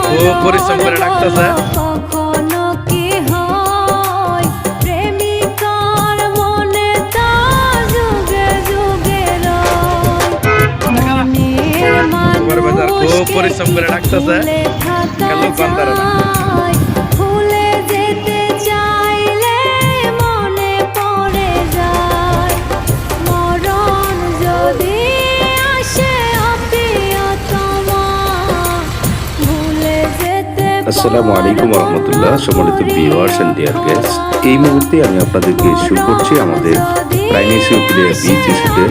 খুব পরিশ্রম করে ডাকতেছে। খুব পরিশ্রম করে ডাকতেছে। আসসালামু আলাইকুম রহমতুল্লাহ। সম্মানিত ভিউয়ার্স এন্ড ডিয়ার গেস্ট, এই মুহূর্তে আমি আপনাদেরকে শুরু করছি আমাদের প্রাইমেসি প্লেয়ার বিচ রিসোর্টের